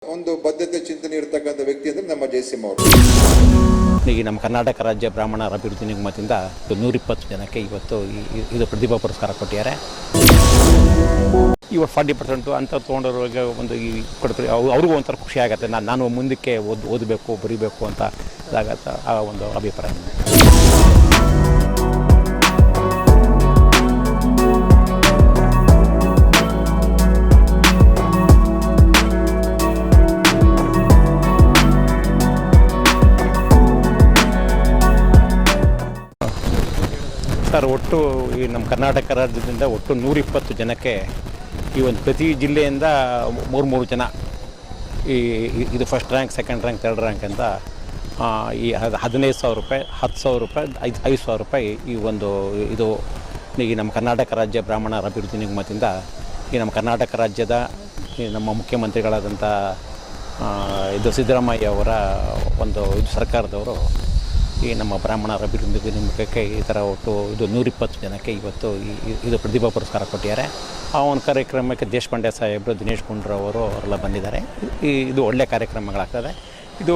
ಒಂದು ಬದ್ಧತೆ ಚಿಂತನೆ ಇರತಕ್ಕಂಥ ವ್ಯಕ್ತಿ ಅಂದ್ರೆ ನಮ್ಮ ಜಯಸಿಂಹ ಅವರು. ಈಗ ನಮ್ಮ ಕರ್ನಾಟಕ ರಾಜ್ಯ ಬ್ರಾಹ್ಮಣರ ಅಭಿವೃದ್ಧಿ ನಿಗಮದಿಂದ 120 ಜನಕ್ಕೆ ಇವತ್ತು ಇದು ಪ್ರತಿಭಾ ಪುರಸ್ಕಾರ ಕೊಟ್ಟಿದ್ದಾರೆ. ಇವಾಗ 40% ಅಂತ ತೊಗೊಂಡವ್ರಿಗೆ ಒಂದು ಈ ಕೊಡ್ತಾರೆ, ಅವ್ರಿಗೂ ಒಂಥರ ಖುಷಿ ಆಗುತ್ತೆ. ನಾನು ಮುಂದಕ್ಕೆ ಓದಬೇಕು ಬರೀಬೇಕು ಅಂತ ಇದಾಗತ್ತೆ ಆ ಒಂದು ಅಭಿಪ್ರಾಯ. ಸರ್, ಒಟ್ಟು ಈ ನಮ್ಮ ಕರ್ನಾಟಕ ರಾಜ್ಯದಿಂದ ಒಟ್ಟು 120 ಜನಕ್ಕೆ ಈ ಒಂದು ಪ್ರತಿ ಜಿಲ್ಲೆಯಿಂದ 3 ಜನ ಇದು first rank, second rank, third rank ಅಂತ ಈ 15,000 ರೂಪಾಯಿ, 10,000 ರೂಪಾಯಿ, 5,000 ರೂಪಾಯಿ ಈ ಒಂದು ಇದು ಈ ನಮ್ಮ ಕರ್ನಾಟಕ ರಾಜ್ಯ ಬ್ರಾಹ್ಮಣರ ಅಭಿವೃದ್ಧಿ ನಿಗಮದಿಂದ ಈ ನಮ್ಮ ಕರ್ನಾಟಕ ರಾಜ್ಯದ ನಮ್ಮ ಮುಖ್ಯಮಂತ್ರಿಗಳಾದಂಥ ಸಿದ್ದರಾಮಯ್ಯ ಅವರ ಒಂದು ಸರ್ಕಾರದವರು ಈ ನಮ್ಮ ಬ್ರಾಹ್ಮಣರ ಅಭಿವೃದ್ಧಿ ನಿಗಮಕ್ಕೆ ಈ ಥರ ಒಟ್ಟು 120 ಜನಕ್ಕೆ ಇವತ್ತು ಇದು ಪ್ರತಿಭಾ ಪುರಸ್ಕಾರ ಕೊಟ್ಟಿದ್ದಾರೆ. ಆ ಒಂದು ಕಾರ್ಯಕ್ರಮಕ್ಕೆ ದೇಶಪಾಂಡೆ ಸಾಹೇಬರು, ದಿನೇಶ್ ಗುಂಡ್ರವರು ಅವರೆಲ್ಲ ಬಂದಿದ್ದಾರೆ. ಇದು ಒಳ್ಳೆಯ ಕಾರ್ಯಕ್ರಮಗಳಾಗ್ತದೆ. ಇದು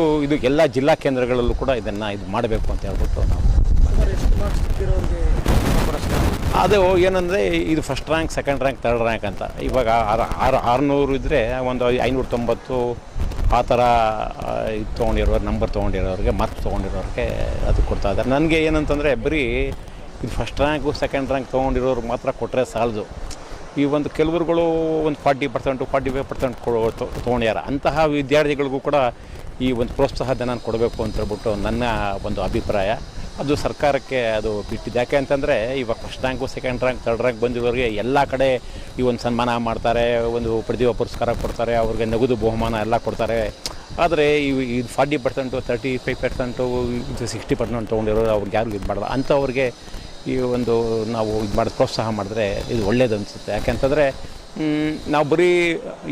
ಎಲ್ಲ ಜಿಲ್ಲಾ ಕೇಂದ್ರಗಳಲ್ಲೂ ಕೂಡ ಇದು ಮಾಡಬೇಕು ಅಂತ ಹೇಳ್ಬಿಟ್ಟು ನಾವು ಅದು ಏನಂದರೆ ಇದು first rank, second rank, third rank ಅಂತ. ಇವಾಗ 600 ಇದ್ದರೆ ಒಂದು 590 ಆ ಥರ ಇದು ತೊಗೊಂಡಿರೋರು, ನಂಬರ್ ತೊಗೊಂಡಿರೋರಿಗೆ, ಮಾರ್ಕ್ಸ್ ತೊಗೊಂಡಿರೋರಿಗೆ ಅದು ಕೊಡ್ತಾ ಇದ್ದಾರೆ. ನನಗೆ ಏನಂತಂದರೆ ಬರೀ ಇದು ಫಸ್ಟ್ ರ್ಯಾಂಕು, ಸೆಕೆಂಡ್ ರ್ಯಾಂಕ್ ತೊಗೊಂಡಿರೋರು ಮಾತ್ರ ಕೊಟ್ಟರೆ ಸಾಲದು. ಈ ಒಂದು ಕೆಲವರುಗಳು ಒಂದು 40%, 45% ತೊಗೊಂಡ್ಯಾರ. ಅಂತಹ ವಿದ್ಯಾರ್ಥಿಗಳಿಗೂ ಕೂಡ ಈ ಒಂದು ಪ್ರೋತ್ಸಾಹ ಧನ ಕೊಡಬೇಕು ಅಂತ ಹೇಳ್ಬಿಟ್ಟು ನನ್ನ ಒಂದು ಅಭಿಪ್ರಾಯ. ಅದು ಸರ್ಕಾರಕ್ಕೆ ಅದು ಬಿಟ್ಟಿದ್ದು. ಯಾಕೆ ಅಂತಂದರೆ ಇವಾಗ first rank, second rank, third rank ಬಂದಿರೋರಿಗೆ ಎಲ್ಲ ಕಡೆ ಈ ಒಂದು ಸನ್ಮಾನ ಮಾಡ್ತಾರೆ, ಒಂದು ಪ್ರತಿಭಾ ಪುರಸ್ಕಾರ ಕೊಡ್ತಾರೆ, ಅವ್ರಿಗೆ ನಗದು ಬಹುಮಾನ ಎಲ್ಲ ಕೊಡ್ತಾರೆ. ಆದರೆ ಇದು 40%, 35%, 60% ತೊಗೊಂಡಿರೋರು ಅವ್ರಿಗೆ ಯಾರಿಗೂ ಇದು ಮಾಡಲ್ಲ. ಅಂಥವ್ರಿಗೆ ಈ ಒಂದು ನಾವು ಇದು ಮಾಡಿ ಪ್ರೋತ್ಸಾಹ ಮಾಡಿದ್ರೆ ಇದು ಒಳ್ಳೇದು ಅನಿಸುತ್ತೆ. ಯಾಕೆಂತಂದರೆ ನಾವು ಬರೀ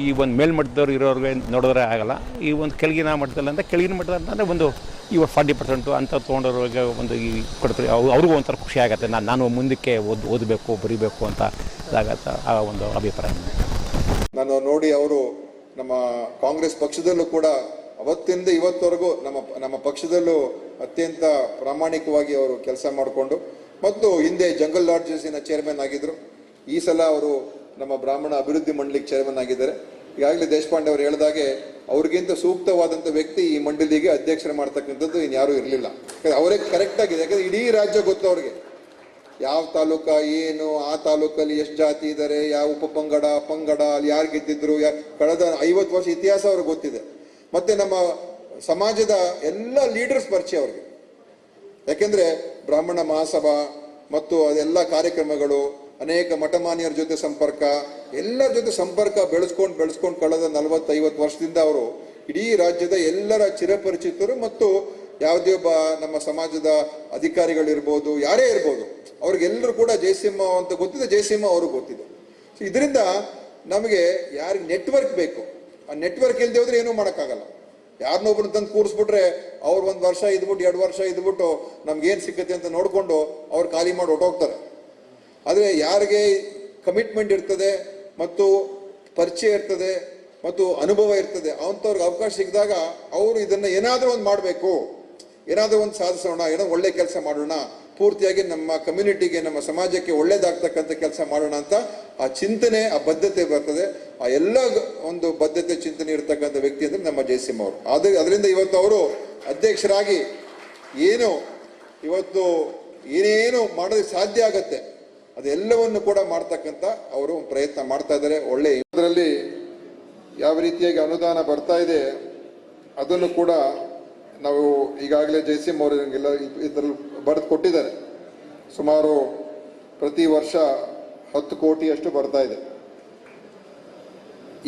ಈ ಒಂದು ಮೇಲ್ಮಟ್ಟದವ್ರು ಇರೋರಿಗೆ ನೋಡಿದ್ರೆ ಆಗೋಲ್ಲ. ಈ ಒಂದು ಕೆಳಗಿನ ಮಟ್ಟದಲ್ಲಿ ಅಂದರೆ ಕೆಳಗಿನ ಮಟ್ಟದಲ್ಲಿ ಅಂದರೆ ಒಂದು ಇವಾಗ 40% ಅಂತ ತೊಗೊಂಡವ್ರಿಗೆ ಒಂದು ಈ ಕೊಡ್ತಾರೆ, ಅವ್ರಿಗೂ ಒಂಥರ ಖುಷಿ ಆಗುತ್ತೆ. ನಾನು ಮುಂದಕ್ಕೆ ಓದಬೇಕು ಬರೀಬೇಕು ಅಂತ ಇದಾಗತ್ತೆ ಆ ಒಂದು ಅಭಿಪ್ರಾಯ. ನಾನು ನೋಡಿ ಅವರು ನಮ್ಮ ಕಾಂಗ್ರೆಸ್ ಪಕ್ಷದಲ್ಲೂ ಕೂಡ ಅವತ್ತಿಂದ ಇವತ್ತವರೆಗೂ ನಮ್ಮ ಪಕ್ಷದಲ್ಲೂ ಅತ್ಯಂತ ಪ್ರಾಮಾಣಿಕವಾಗಿ ಅವರು ಕೆಲಸ ಮಾಡಿಕೊಂಡು, ಮತ್ತು ಹಿಂದೆ ಜಂಗಲ್ ಲಾಡ್ಜಸ್ಸಿನ ಚೇರ್ಮನ್ ಆಗಿದ್ದರು. ಈ ಸಲ ಅವರು ನಮ್ಮ ಬ್ರಾಹ್ಮಣ ಅಭಿವೃದ್ಧಿ ಮಂಡಳಿಗೆ ಚೇರ್ಮನ್ ಆಗಿದ್ದಾರೆ. ಈಗಾಗಲೇ ದೇಶಪಾಂಡೆ ಅವರು ಹೇಳಿದಾಗೆ ಅವ್ರಿಗಿಂತ ಸೂಕ್ತವಾದಂಥ ವ್ಯಕ್ತಿ ಈ ಮಂಡಳಿಗೆ ಅಧ್ಯಕ್ಷರು ಮಾಡ್ತಕ್ಕಂಥದ್ದು ಇನ್ಯಾರೂ ಇರಲಿಲ್ಲ. ಅವರೇ ಕರೆಕ್ಟ್ ಆಗಿದೆ. ಯಾಕಂದರೆ ಇಡೀ ರಾಜ್ಯ ಗೊತ್ತು ಅವ್ರಿಗೆ, ಯಾವ ತಾಲೂಕ ಏನು, ಆ ತಾಲೂಕಲ್ಲಿ ಎಷ್ಟು ಜಾತಿ ಇದ್ದಾರೆ, ಯಾವ ಉಪಪಂಗಡ, ಪಂಗಡ, ಅಲ್ಲಿ ಯಾರು ಗೆದ್ದಿದ್ರು, ಕಳೆದ 50 ವರ್ಷ ಇತಿಹಾಸ ಅವ್ರಿಗೆ ಗೊತ್ತಿದೆ. ಮತ್ತು ನಮ್ಮ ಸಮಾಜದ ಎಲ್ಲ ಲೀಡರ್ಸ್ ಪರಿಚಯ ಅವ್ರಿಗೆ. ಯಾಕೆಂದರೆ ಬ್ರಾಹ್ಮಣ ಮಹಾಸಭಾ ಮತ್ತು ಅದೆಲ್ಲ ಕಾರ್ಯಕ್ರಮಗಳು, ಅನೇಕ ಮಠಮಾನ್ಯರ ಜೊತೆ ಸಂಪರ್ಕ, ಎಲ್ಲರ ಜೊತೆ ಸಂಪರ್ಕ ಬೆಳೆಸ್ಕೊಂಡು ಕಳೆದ 40-50 ವರ್ಷದಿಂದ ಅವರು ಇಡೀ ರಾಜ್ಯದ ಎಲ್ಲರ ಚಿರಪರಿಚಿತರು. ಮತ್ತು ಯಾವುದೇ ಒಬ್ಬ ನಮ್ಮ ಸಮಾಜದ ಅಧಿಕಾರಿಗಳಿರ್ಬೋದು, ಯಾರೇ ಇರ್ಬೋದು, ಅವ್ರಿಗೆಲ್ಲರೂ ಕೂಡ ಜಯಸಿಂಹ ಅಂತ ಗೊತ್ತಿದೆ, ಜಯಸಿಂಹ ಅವ್ರಿಗೆ ಗೊತ್ತಿದೆ. ಸೊ ಇದರಿಂದ ನಮಗೆ ಯಾರಿಗೆ ನೆಟ್ವರ್ಕ್ ಬೇಕು, ಆ ನೆಟ್ವರ್ಕ್ ಇಲ್ಲದೆ ಹೋದ್ರೆ ಏನೂ ಮಾಡೋಕ್ಕಾಗಲ್ಲ. ಯಾರನ್ನೊಬ್ರು ತಂದು ಕೂರಿಸ್ಬಿಟ್ರೆ ಅವ್ರು 1 ವರ್ಷ ಇದ್ಬಿಟ್ಟು 2 ವರ್ಷ ಇದ್ಬಿಟ್ಟು ನಮ್ಗೇನು ಸಿಕ್ಕತ್ತೆ ಅಂತ ನೋಡಿಕೊಂಡು ಅವ್ರು ಖಾಲಿ ಮಾಡಿ ಹೊಟ್ಟೋಗ್ತಾರೆ. ಆದರೆ ಯಾರಿಗೆ ಕಮಿಟ್ಮೆಂಟ್ ಇರ್ತದೆ ಮತ್ತು ಪರಿಚಯ ಇರ್ತದೆ ಮತ್ತು ಅನುಭವ ಇರ್ತದೆ, ಅಂಥವ್ರಿಗೆ ಅವಕಾಶ ಸಿಕ್ಕಿದಾಗ ಅವರು ಇದನ್ನು ಏನಾದರೂ ಒಂದು ಮಾಡಬೇಕು, ಏನಾದರೂ ಒಂದು ಸಾಧಿಸೋಣ, ಏನೋ ಒಳ್ಳೆ ಕೆಲಸ ಮಾಡೋಣ, ಪೂರ್ತಿಯಾಗಿ ನಮ್ಮ ಕಮ್ಯುನಿಟಿಗೆ, ನಮ್ಮ ಸಮಾಜಕ್ಕೆ ಒಳ್ಳೇದಾಗ್ತಕ್ಕಂಥ ಕೆಲಸ ಮಾಡೋಣ ಅಂತ ಆ ಚಿಂತನೆ, ಆ ಬದ್ಧತೆ ಬರ್ತದೆ. ಆ ಎಲ್ಲ ಒಂದು ಬದ್ಧತೆ ಚಿಂತನೆ ಇರತಕ್ಕಂಥ ವ್ಯಕ್ತಿ ಅಂದರೆ ನಮ್ಮ ಜಯಸಿಂಹ ಅವರು. ಅದರಿಂದ ಇವತ್ತು ಅವರು ಅಧ್ಯಕ್ಷರಾಗಿ ಇವತ್ತು ಏನೇನು ಮಾಡೋದಕ್ಕೆ ಸಾಧ್ಯ ಆಗತ್ತೆ ಅದೆಲ್ಲವನ್ನು ಕೂಡ ಮಾಡ್ತಕ್ಕಂಥ ಅವರು ಪ್ರಯತ್ನ ಮಾಡ್ತಾ ಇದ್ದಾರೆ. ಒಳ್ಳೆ ಇದರಲ್ಲಿ ಯಾವ ರೀತಿಯಾಗಿ ಅನುದಾನ ಬರ್ತಾ ಇದೆ ಅದನ್ನು ಕೂಡ ನಾವು ಈಗಾಗಲೇ ಜಯಸಿಂಹ ಅವರು ಇದರಲ್ಲಿ ಬರೆದು ಕೊಟ್ಟಿದ್ದಾರೆ. ಸುಮಾರು ಪ್ರತಿ ವರ್ಷ 10 ಕೋಟಿಯಷ್ಟು ಬರ್ತಾ ಇದೆ.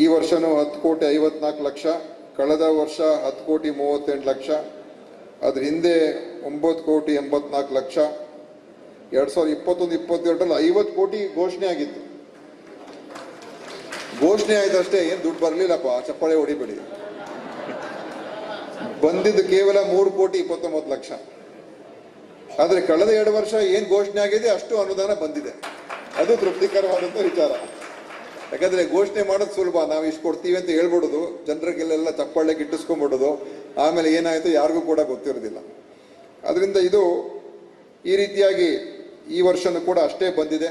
ಈ ವರ್ಷನೂ 10,54,00,000, ಕಳೆದ ವರ್ಷ 10,38,00,000, ಅದ್ರ ಹಿಂದೆ 9,84,00,000, 2021-22ರಲ್ಲಿ 50 ಕೋಟಿ ಘೋಷಣೆ ಆಗಿತ್ತು. ಘೋಷಣೆ ಆಯ್ತಷ್ಟೇ, ಏನು ದುಡ್ಡು ಬರಲಿಲ್ಲಪ್ಪ, ಚಪ್ಪಾಳೆ ಹೊಡಿಬೇಡಿ. ಬಂದಿದ್ದು ಕೇವಲ 3,29,00,000. ಆದರೆ ಕಳೆದ 2 ವರ್ಷ ಏನು ಘೋಷಣೆ ಆಗಿದೆ ಅಷ್ಟು ಅನುದಾನ ಬಂದಿದೆ. ಅದು ತೃಪ್ತಿಕರವಾದಂಥ ವಿಚಾರ. ಯಾಕಂದ್ರೆ ಘೋಷಣೆ ಮಾಡೋದು ಸುಲಭ, ನಾವು ಇಷ್ಟು ಕೊಡ್ತೀವಿ ಅಂತ ಹೇಳ್ಬಿಡೋದು, ಜನರಿಗೆಲ್ಲ ಚಪ್ಪಾಳೆ ಗಿಟ್ಟಿಸ್ಕೊಂಡ್ಬಿಡೋದು, ಆಮೇಲೆ ಏನಾಯಿತು ಯಾರಿಗೂ ಕೂಡ ಗೊತ್ತಿರೋದಿಲ್ಲ. ಅದರಿಂದ ಇದು ಈ ರೀತಿಯಾಗಿ ಈ ವರ್ಷನೂ ಕೂಡ ಅಷ್ಟೇ ಬಂದಿದೆ.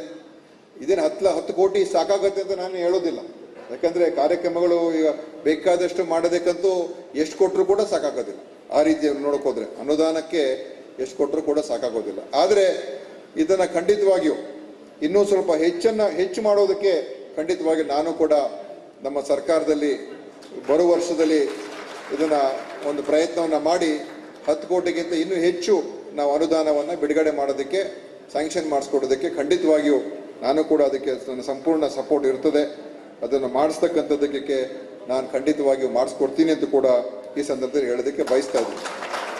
ಇದೇನು 10 ಕೋಟಿ ಸಾಕಾಗುತ್ತೆ ಅಂತ ನಾನು ಹೇಳೋದಿಲ್ಲ, ಯಾಕಂದ್ರೆ ಕಾರ್ಯಕ್ರಮಗಳು ಈಗ ಬೇಕಾದಷ್ಟು ಮಾಡೋದಕ್ಕಂತೂ ಎಷ್ಟು ಕೊಟ್ಟರು ಕೂಡ ಸಾಕಾಗೋದಿಲ್ಲ. ಆ ರೀತಿ ನೋಡೋಕೋದ್ರೆ ಅನುದಾನಕ್ಕೆ ಎಷ್ಟು ಕೊಟ್ಟರು ಕೂಡ ಸಾಕಾಗೋದಿಲ್ಲ. ಆದರೆ ಇದನ್ನು ಖಂಡಿತವಾಗಿಯೂ ಇನ್ನೂ ಸ್ವಲ್ಪ ಹೆಚ್ಚು ಮಾಡೋದಕ್ಕೆ ಖಂಡಿತವಾಗಿ ನಾನು ಕೂಡ ನಮ್ಮ ಸರ್ಕಾರದಲ್ಲಿ ಬರುವ ವರ್ಷದಲ್ಲಿ ಇದನ್ನು ಒಂದು ಪ್ರಯತ್ನವನ್ನು ಮಾಡಿ 10 ಕೋಟಿಗಿಂತ ಇನ್ನೂ ಹೆಚ್ಚು ನಾವು ಅನುದಾನವನ್ನು ಬಿಡುಗಡೆ ಮಾಡೋದಕ್ಕೆ, ಸ್ಯಾಂಕ್ಷನ್ ಮಾಡಿಸ್ಕೊಡೋದಕ್ಕೆ ಖಂಡಿತವಾಗಿಯೂ ನಾನು ಕೂಡ ಅದಕ್ಕೆ ನನ್ನ ಸಂಪೂರ್ಣ ಸಪೋರ್ಟ್ ಇರ್ತದೆ. ಅದನ್ನು ಮಾಡಿಸ್ತಕ್ಕಂಥದ್ದಕ್ಕೆ ನಾನು ಖಂಡಿತವಾಗಿಯೂ ಮಾಡಿಸ್ಕೊಡ್ತೀನಿ ಅಂತ ಕೂಡ ಈ ಸಂದರ್ಭದಲ್ಲಿ ಹೇಳೋದಕ್ಕೆ ಬಯಸ್ತಾ ಇದ್ದೀನಿ.